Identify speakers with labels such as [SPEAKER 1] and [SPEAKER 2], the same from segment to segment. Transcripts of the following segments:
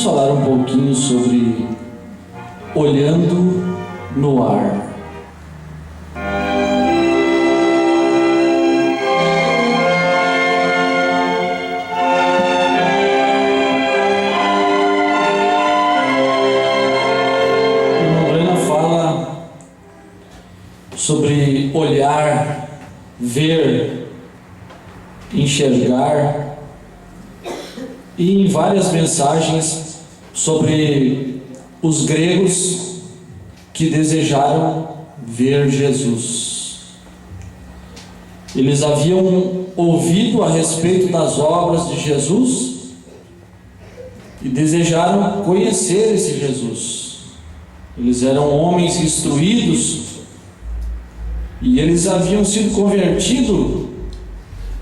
[SPEAKER 1] Vamos falar um pouquinho sobre olhando no ar. Sobre olhar, ver, enxergar, e em várias mensagens sobre os gregos que desejaram ver Jesus. Eles haviam ouvido a respeito das obras de Jesus e desejaram conhecer esse Jesus. Eles eram homens instruídos e eles haviam sido convertidos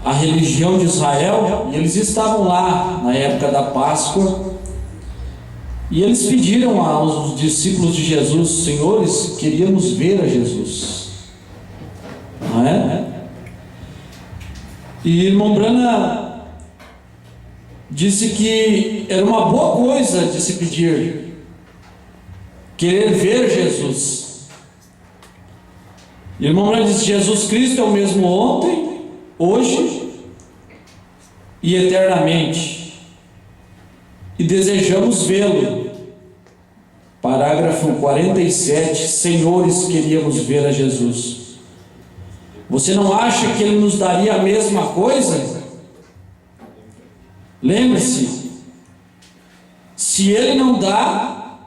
[SPEAKER 1] à religião de Israel, e eles estavam lá na época da Páscoa, e eles pediram aos discípulos de Jesus: senhores, queríamos ver a Jesus, não é? E irmão Branham disse que era uma boa coisa de se pedir, querer ver Jesus. Irmão Branham disse: Jesus Cristo é o mesmo ontem, hoje e eternamente, e desejamos vê-lo. Parágrafo 47, senhores, queríamos ver a Jesus. Você não acha que Ele nos daria a mesma coisa? Lembre-se, se Ele não dá,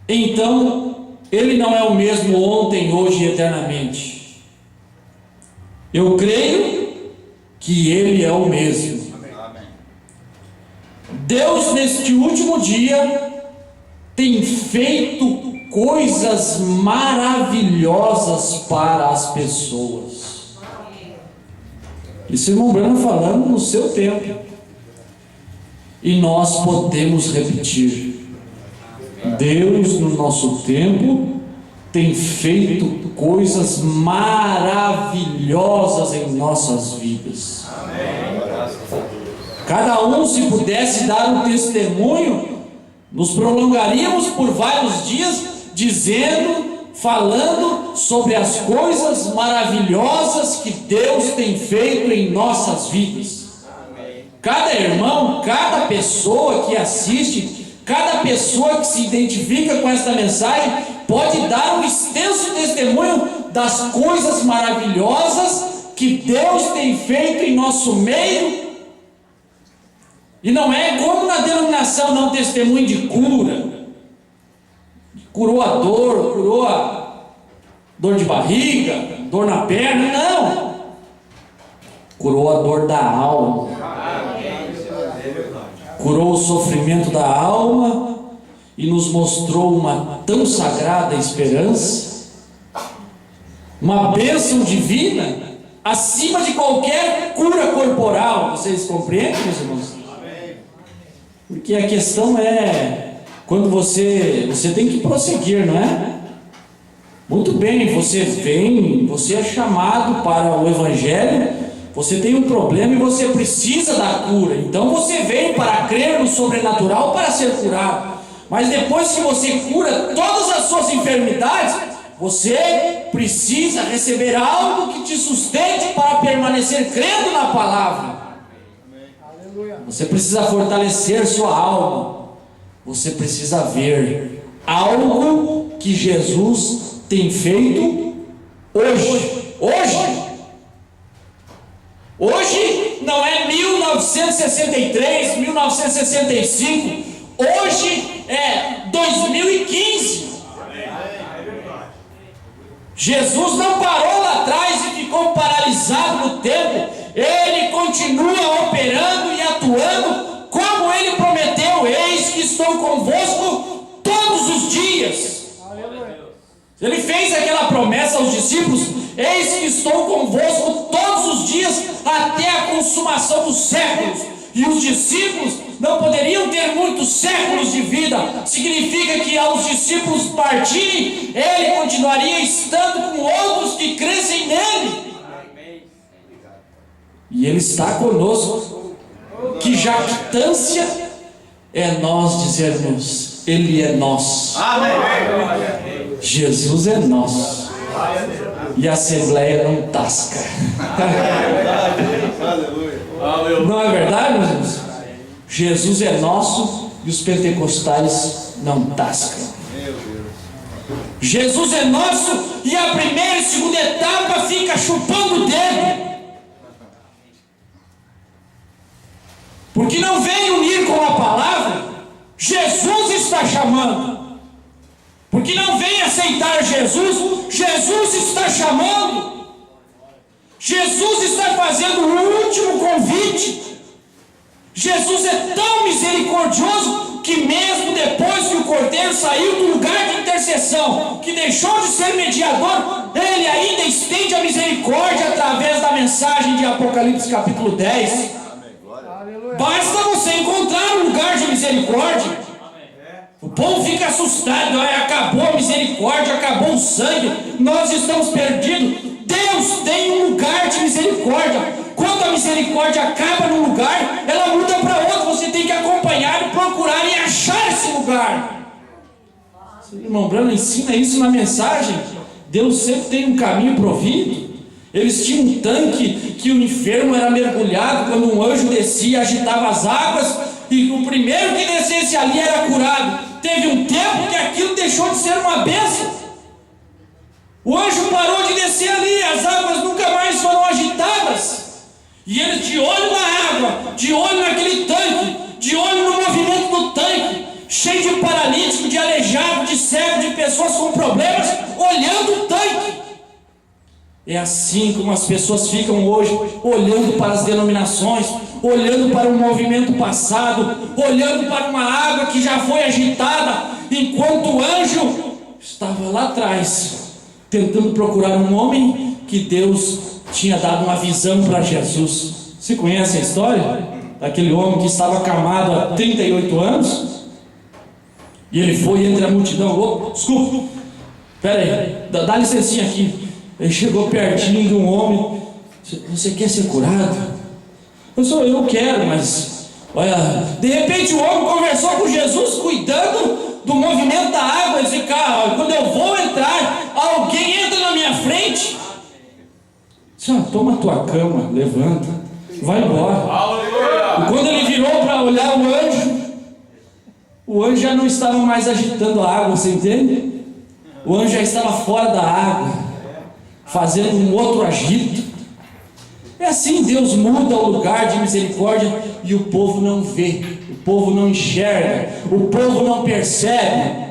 [SPEAKER 1] então Ele não é o mesmo ontem, hoje e eternamente. Eu creio que Ele é o mesmo. Deus, neste último dia, tem feito coisas maravilhosas para as pessoas. Isso, irmão Branham falando no seu tempo, e nós podemos repetir. Deus, no nosso tempo, tem feito coisas maravilhosas em nossas vidas. Amém. Cada um, se pudesse dar um testemunho, nos prolongaríamos por vários dias, falando sobre as coisas maravilhosas que Deus tem feito em nossas vidas. Cada irmão, cada pessoa que assiste, cada pessoa que se identifica com esta mensagem pode dar um extenso testemunho das coisas maravilhosas que Deus tem feito em nosso meio. E não é como na denominação, não, testemunho de cura. Curou a dor, curou a dor de barriga, dor na perna, não. Curou a dor da alma. Curou o sofrimento da alma e nos mostrou uma tão sagrada esperança, uma bênção divina acima de qualquer cura corporal. Vocês compreendem, meus irmãos? Porque a questão é, quando você tem que prosseguir, não é? Muito bem, você vem, você é chamado para o Evangelho. Você tem um problema e você precisa da cura. Então você vem para crer no sobrenatural para ser curado. Mas depois que você cura todas as suas enfermidades, você precisa receber algo que te sustente para permanecer crendo na palavra. Você precisa fortalecer sua alma. Você precisa ver algo que Jesus tem feito hoje. Hoje não é 1963, 1965, hoje é 2015. Jesus não parou lá atrás e ficou paralisado no tempo. Ele continua operando e atuando como Ele prometeu: eis que estou convosco todos os dias. Ele fez aquela promessa aos discípulos: eis que estou convosco todos os dias até a consumação dos séculos. E os discípulos não poderiam ter muitos séculos de vida. Significa que aos discípulos partirem, Ele continuaria estando com outros que crescem nele. E Ele está conosco. Que jactância é nós dizermos: Ele é nosso. Amém. Jesus é nosso. E a Assembleia não tasca. Não é verdade, meus irmãos? Jesus é nosso e os pentecostais não tascam. Jesus é nosso e a primeira e segunda etapa fica chupando o dedo. Porque não vem unir com a palavra. Jesus está chamando. Porque não vem aceitar Jesus. Jesus está chamando. Jesus está fazendo o último convite. Jesus é tão misericordioso que mesmo depois que o Cordeiro saiu do lugar de intercessão, que deixou de ser mediador, ele ainda estende a misericórdia através da mensagem de Apocalipse capítulo 10. Basta você encontrar um lugar de misericórdia. O povo fica assustado: acabou a misericórdia, acabou o sangue, nós estamos perdidos. Deus tem um lugar de misericórdia. Quando a misericórdia acaba num lugar, ela muda para outro. Você tem que acompanhar, procurar e achar esse lugar. O irmão Branham ensina isso na mensagem. Deus sempre tem um caminho provido. Eles tinham um tanque que o enfermo era mergulhado. Quando um anjo descia, agitava as águas, e o primeiro que descesse ali era curado. Teve um tempo que aquilo deixou de ser uma bênção. O anjo parou de descer ali, as águas nunca mais foram agitadas. E eles de olho na água, de olho naquele tanque, de olho no movimento do tanque, cheio de paralítico, de aleijado, de cego, de pessoas com problemas, olhando o tanque. É assim como as pessoas ficam hoje, olhando para as denominações, olhando para um movimento passado, olhando para uma água que já foi agitada, enquanto o anjo estava lá atrás, tentando procurar um homem que Deus tinha dado uma visão para Jesus. Você conhece a história? Daquele homem que estava acamado há 38 anos? E ele foi entre a multidão. Desculpa, espera aí, dá licencinha aqui. Ele chegou pertinho de um homem. Você quer ser curado? Eu quero, mas olha, de repente o homem conversou com Jesus, cuidando do movimento da água. Ele disse: cara, quando eu vou entrar, alguém entra na minha frente. Toma a tua cama, levanta, vai embora. E quando ele virou para olhar o anjo já não estava mais agitando a água, você entende? O anjo já estava fora da água, fazendo um outro agito. É assim, Deus muda o lugar de misericórdia e o povo não vê, o povo não enxerga, o povo não percebe.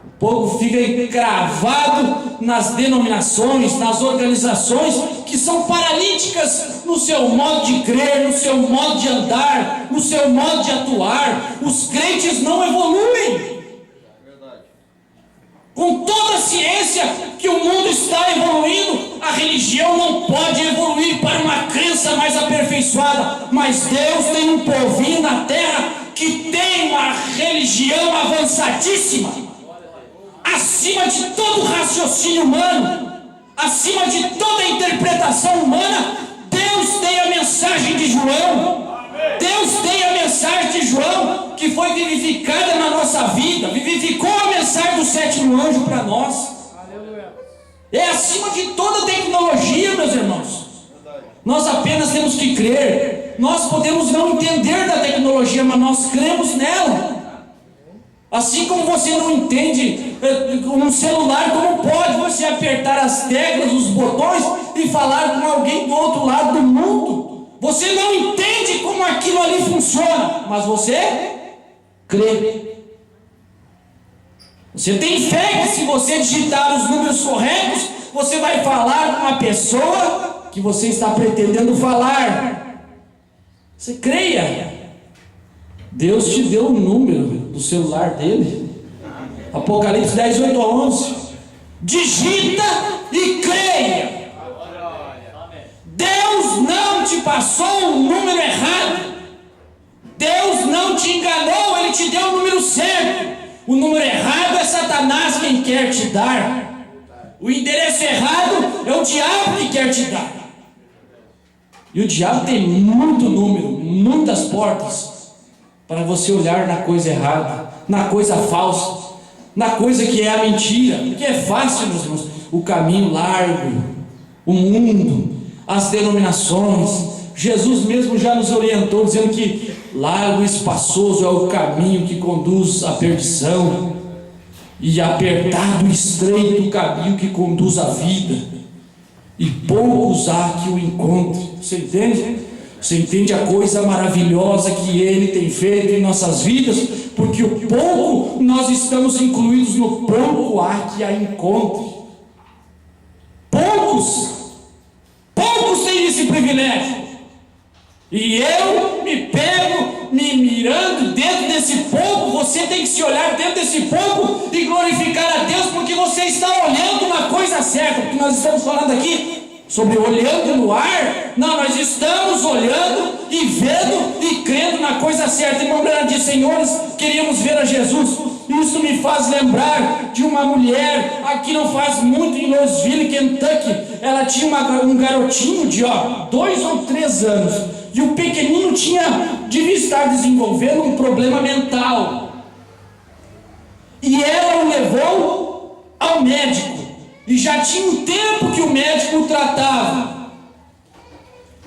[SPEAKER 1] O povo fica cravado nas denominações, nas organizações que são paralíticas no seu modo de crer, no seu modo de andar, no seu modo de atuar. Os crentes não evoluem. Com toda a ciência que o mundo está evoluindo, a religião não pode evoluir para uma crença mais aperfeiçoada. Mas Deus tem um povinho na terra que tem uma religião avançadíssima, acima de todo raciocínio humano, acima de toda interpretação humana. Deus tem a mensagem de João. Deus tem a mensagem de João que foi vivificada na nossa vida, vivificou a mensagem do sétimo anjo para nós. É acima de toda tecnologia, meus irmãos. Nós apenas temos que crer. Nós podemos não entender da tecnologia, mas nós cremos nela. Assim como você não entende um celular, como pode você apertar as teclas, os botões e falar com alguém do outro lado do mundo? Você não entende como aquilo ali funciona, mas você crê. Você tem fé que se você digitar os números corretos, você vai falar com uma pessoa que você está pretendendo falar. Você creia. Deus te deu o número do celular dele. Apocalipse 10, 8 a 11. Digita e creia. Deus não te passou o número errado. Deus não te enganou, Ele te deu o número certo. O número errado é Satanás quem quer te dar. O endereço errado é o diabo que quer te dar. E o diabo tem muito número, muitas portas. para você olhar na coisa errada, na coisa falsa, na coisa que é a mentira, porque é fácil, meus irmãos, o caminho largo, o mundo, as denominações. Jesus mesmo já nos orientou, dizendo que largo e espaçoso é o caminho que conduz à perdição, e apertado e estreito o caminho que conduz à vida, e poucos há que o encontrem. Você entende? Você entende a coisa maravilhosa que Ele tem feito em nossas vidas? Porque o pouco, nós estamos incluídos no pouco há que a encontre. Poucos têm esse privilégio. E eu me pego me mirando dentro desse pouco. Você tem que se olhar dentro desse pouco e glorificar a Deus, porque você está olhando na coisa certa. Porque nós estamos falando aqui sobre olhando no ar. Não, nós estamos olhando e vendo e crendo na coisa certa. Irmão Branham diz: senhores, queríamos ver a Jesus. Isso me faz lembrar de uma mulher aqui não faz muito, em Louisville, Kentucky. Ela tinha um garotinho de 2 ou 3 anos, e o pequenino devia estar desenvolvendo um problema mental, e ela o levou ao médico, e já tinha um tempo que o médico o tratava,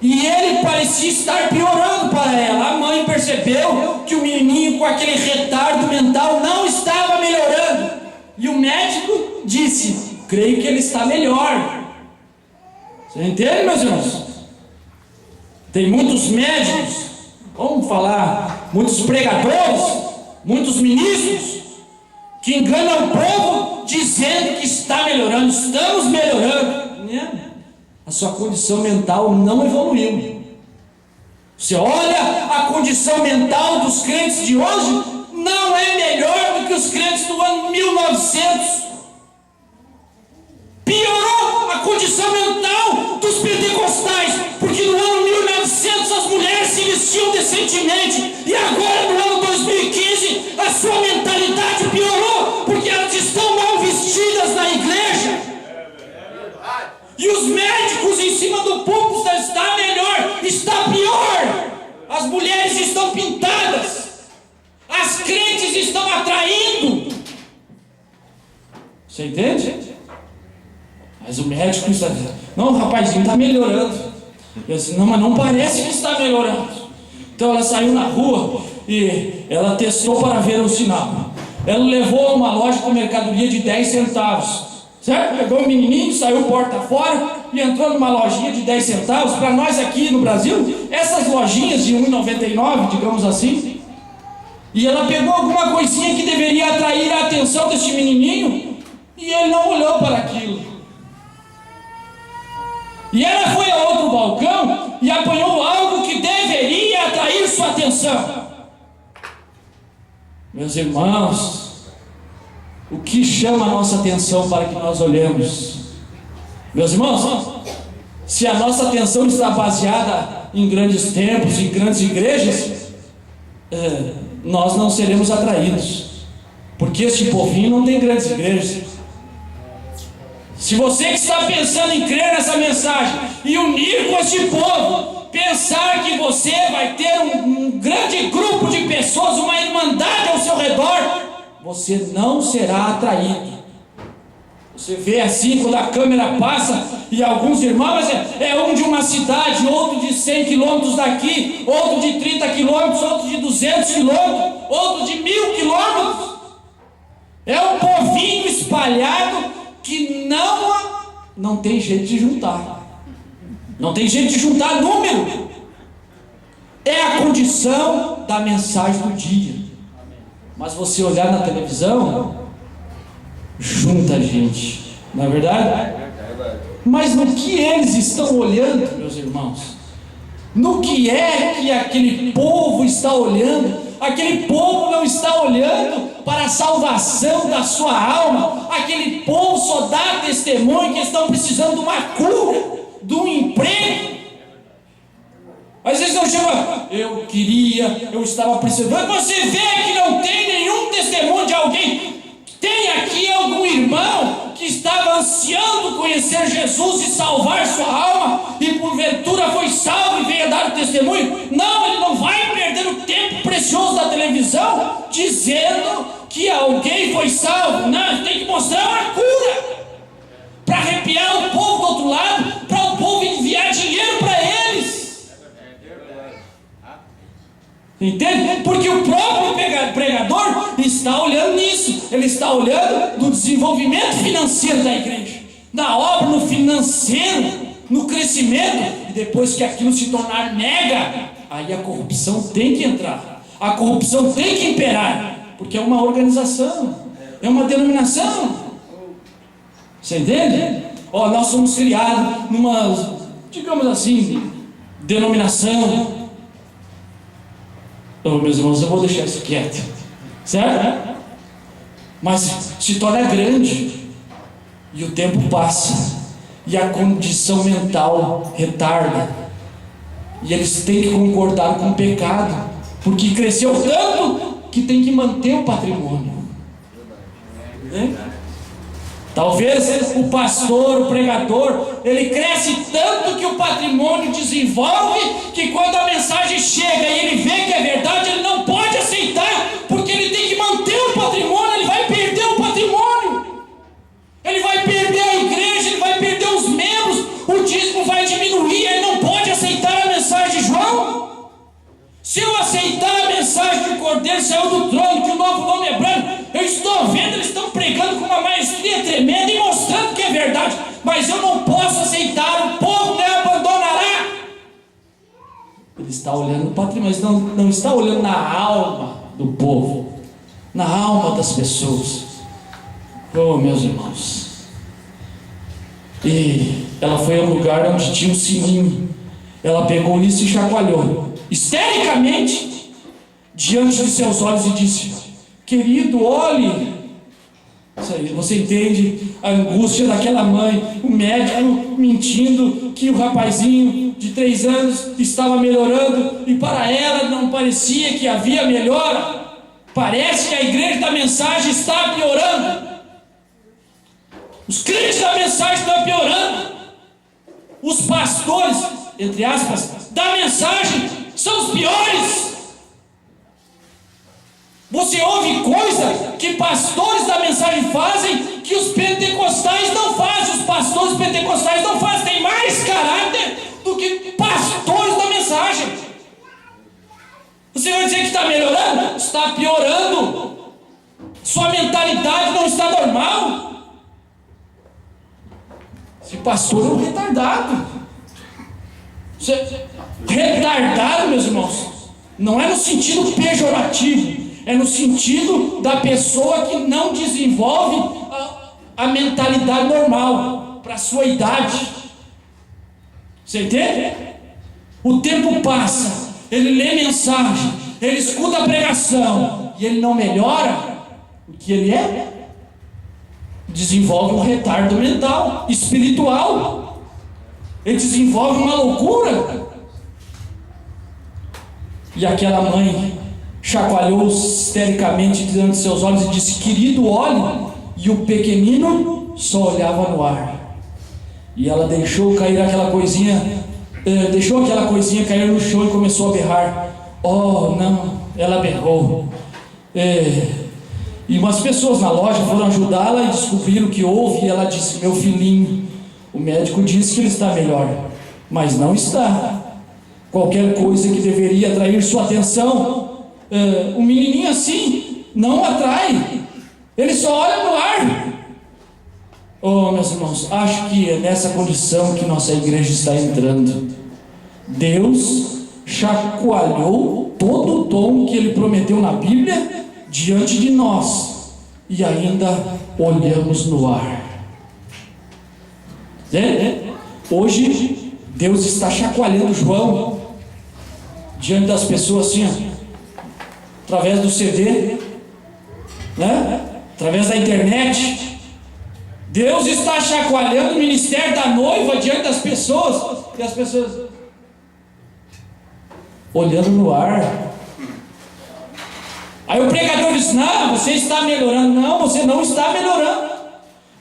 [SPEAKER 1] e ele parecia estar piorando para ela. A mãe percebeu que o menininho com aquele retardo mental não estava melhorando, e o médico disse: creio que ele está melhor. Você entende, meus irmãos? Tem muitos médicos, vamos falar, muitos pregadores, muitos ministros, que enganam o povo dizendo que está melhorando. Estamos melhorando, né? A sua condição mental não evoluiu. Você olha a condição mental dos crentes de hoje, não é melhor do que os crentes do ano 1900. Piorou a condição mental dos pentecostais, porque no ano 1900 as mulheres se vestiam decentemente, e agora no ano 2015 a sua mentalidade piorou, porque elas estão mal vestidas na igreja. E os médicos em cima do púlpito está melhor, está pior. As mulheres estão pintadas, as crentes estão atraindo. Você entende? Mas o médico está dizendo: não, o rapazinho está melhorando. Eu disse: não, mas não parece que está melhorando. Então ela saiu na rua e ela testou para ver o sinal. Ela levou a uma loja com mercadoria de 10 centavos. Certo? Pegou o menininho, saiu porta fora e entrou numa lojinha de 10 centavos. Para nós aqui no Brasil, essas lojinhas de R$1,99, digamos assim. E ela pegou alguma coisinha que deveria atrair a atenção deste menininho, e ele não olhou para aquilo. E ela foi a outro balcão e apanhou algo que deveria atrair sua atenção. Meus irmãos, o que chama a nossa atenção para que nós olhemos? Meus irmãos, se a nossa atenção está baseada em grandes templos, em grandes igrejas, nós não seremos atraídos, porque este povinho não tem grandes igrejas. Se você que está pensando em crer nessa mensagem e unir com este povo, pensar que você vai ter um grande grupo de pessoas, uma irmandade ao seu redor, você não será atraído. Você vê assim, quando a câmera passa e alguns irmãos, é um de uma cidade, outro de 100 quilômetros daqui, outro de 30 quilômetros, outro de 200 quilômetros, outro de 1000 quilômetros. É um povinho espalhado que não tem jeito de juntar. Não tem jeito de juntar número. É a condição da mensagem do dia. Mas você olhar na televisão, junta gente, não é verdade? Mas no que eles estão olhando, meus irmãos? No que é que aquele povo está olhando? Aquele povo não está olhando para a salvação da sua alma. Aquele povo só dá testemunho que estão precisando de uma cura, de um emprego. Às vezes eu chego: eu estava precisando. Você vê que não tem nenhum testemunho de alguém. Tem aqui algum irmão que estava ansiando conhecer Jesus e salvar sua alma, e porventura foi salvo e veio dar o testemunho? Não, ele não vai perder o tempo precioso da dizendo que alguém foi salvo. Não, tem que mostrar uma cura para arrepiar o povo do outro lado, para o povo enviar dinheiro para eles. Entende? Porque o próprio pregador está olhando nisso. Ele está olhando no desenvolvimento financeiro da igreja, na obra, no financeiro, no crescimento. E depois que aquilo se tornar mega, aí a corrupção tem que entrar, a corrupção tem que imperar, porque é uma organização, é uma denominação. Você entende? Nós somos criados numa, digamos assim, denominação. Meus irmãos, eu vou deixar isso quieto, certo? Mas se torna grande, e o tempo passa, e a condição mental retarda, e eles têm que concordar com o pecado, porque cresceu tanto que tem que manter o patrimônio. Talvez o pastor, o pregador, ele cresce tanto que o patrimônio desenvolve, que quando a mensagem chega e ele vê que é verdade, ele não pode aceitar, porque ele tem que manter o patrimônio. Ele vai perder o patrimônio, ele vai perder a igreja, ele vai perder os membros, o dízimo vai diminuir, ele não pode aceitar a mensagem de João. Se eu aceitar a mensagem que o Cordeiro saiu do trono, que o novo nome é branco, eu estou vendo, eles estão pregando com uma maestria tremenda e mostrando que é verdade, mas eu não posso aceitar, o povo me abandonará. Ele está olhando no patrimônio, mas não está olhando na alma do povo, na alma das pessoas. Meus irmãos. E ela foi a um lugar onde tinha um sininho. Ela pegou isso e chacoalhou, histericamente, diante de seus olhos e disse: querido, olhe. Isso aí, você entende a angústia daquela mãe, o médico mentindo que o rapazinho de 3 anos estava melhorando, e para ela não parecia que havia melhora. Parece que a igreja da mensagem está piorando, os crentes da mensagem estão piorando, os pastores, entre aspas, da mensagem são os piores. Você ouve coisa que pastores da mensagem fazem que os pentecostais não fazem. Os pastores pentecostais não fazem. Tem mais caráter do que pastores da mensagem. Você vai dizer que está melhorando? Está piorando. Sua mentalidade não está normal. Esse pastor é um retardado. Retardado, meus irmãos, não é no sentido pejorativo, é no sentido da pessoa que não desenvolve a mentalidade normal para a sua idade. Você entende? O tempo passa, ele lê mensagem, ele escuta a pregação, e ele não melhora o que ele é. Desenvolve um retardo mental, espiritual. Ele desenvolve uma loucura. E aquela mãe chacoalhou histericamente diante de seus olhos e disse: querido, olhe. E o pequenino só olhava no ar. E ela deixou cair aquela coisinha, cair no chão e começou a berrar. Oh, não, ela berrou. E umas pessoas na loja foram ajudá-la e descobriram o que houve. E ela disse: meu filhinho, o médico disse que ele está melhor, mas não está. Qualquer coisa que deveria atrair sua atenção, um menininho assim não atrai, ele só olha no ar. Oh, meus irmãos, acho que é nessa condição que nossa igreja está entrando. Deus chacoalhou todo o tom que ele prometeu na Bíblia diante de nós, e ainda olhamos no ar. Hoje Deus está chacoalhando João diante das pessoas assim, através do CD, através da internet. Deus está chacoalhando o ministério da noiva diante das pessoas, e as pessoas olhando no ar. Aí o pregador diz: não, você está melhorando. Não, você não está melhorando.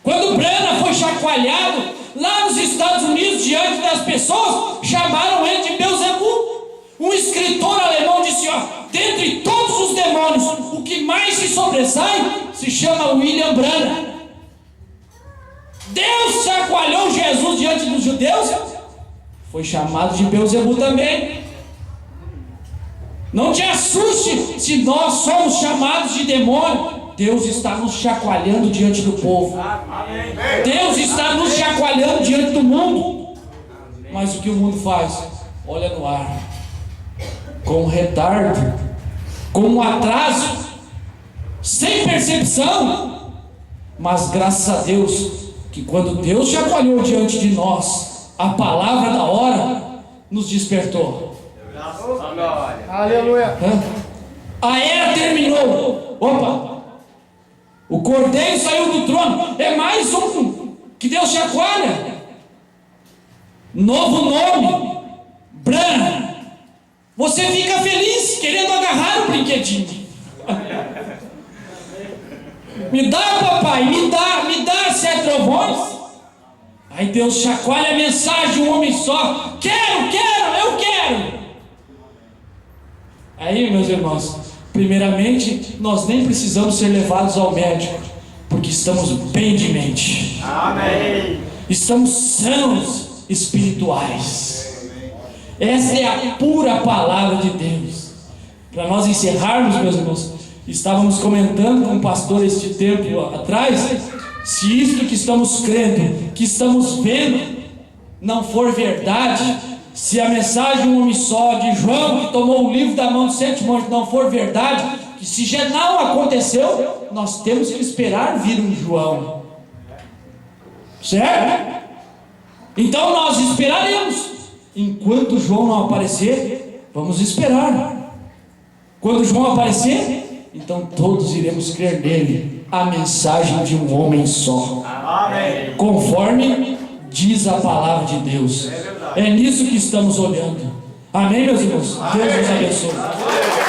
[SPEAKER 1] Quando Branham foi chacoalhado lá nos Estados Unidos diante das pessoas, chamaram ele de Beelzebub. Um escritor alemão disse, ó, dentre todos os demônios, o que mais se sobressai se chama William Branham. Deus chacoalhou Jesus diante dos judeus, foi chamado de Beelzebu também. Não te assuste se nós somos chamados de demônio. Deus está nos chacoalhando diante do povo. Deus está nos chacoalhando diante do mundo. Mas o que o mundo faz? Olha no ar, com um retardo, com um atraso, sem percepção. Mas graças a Deus, que quando Deus chacoalhou diante de nós, a palavra da hora nos despertou.
[SPEAKER 2] Aleluia.
[SPEAKER 1] A era terminou. Opa! O cordeiro saiu do trono. É mais um que Deus chacoalha. Novo nome, Branham. Você fica feliz querendo agarrar o brinquedinho. Me dá, papai, me dá 7 trovões. Aí Deus chacoalha a mensagem, um homem só. Eu quero. Aí, meus irmãos, primeiramente, nós nem precisamos ser levados ao médico, porque estamos bem de mente.
[SPEAKER 2] Amém.
[SPEAKER 1] Estamos sãos espirituais. Essa é a pura palavra de Deus. Para nós encerrarmos, meus irmãos, estávamos comentando com o pastor este tempo atrás, se isto que estamos crendo, que estamos vendo, não for verdade, se a mensagem um homem só de João, que tomou o livro da mão do sétimo anjo, não for verdade, que se já não aconteceu, nós temos que esperar vir um João. Certo? Então nós esperaremos. Enquanto João não aparecer, vamos esperar. Quando João aparecer, então todos iremos crer nele. A mensagem de um homem só.
[SPEAKER 2] Amém.
[SPEAKER 1] Conforme diz a palavra de Deus. É nisso que estamos olhando. Amém, meus irmãos? Deus nos abençoe.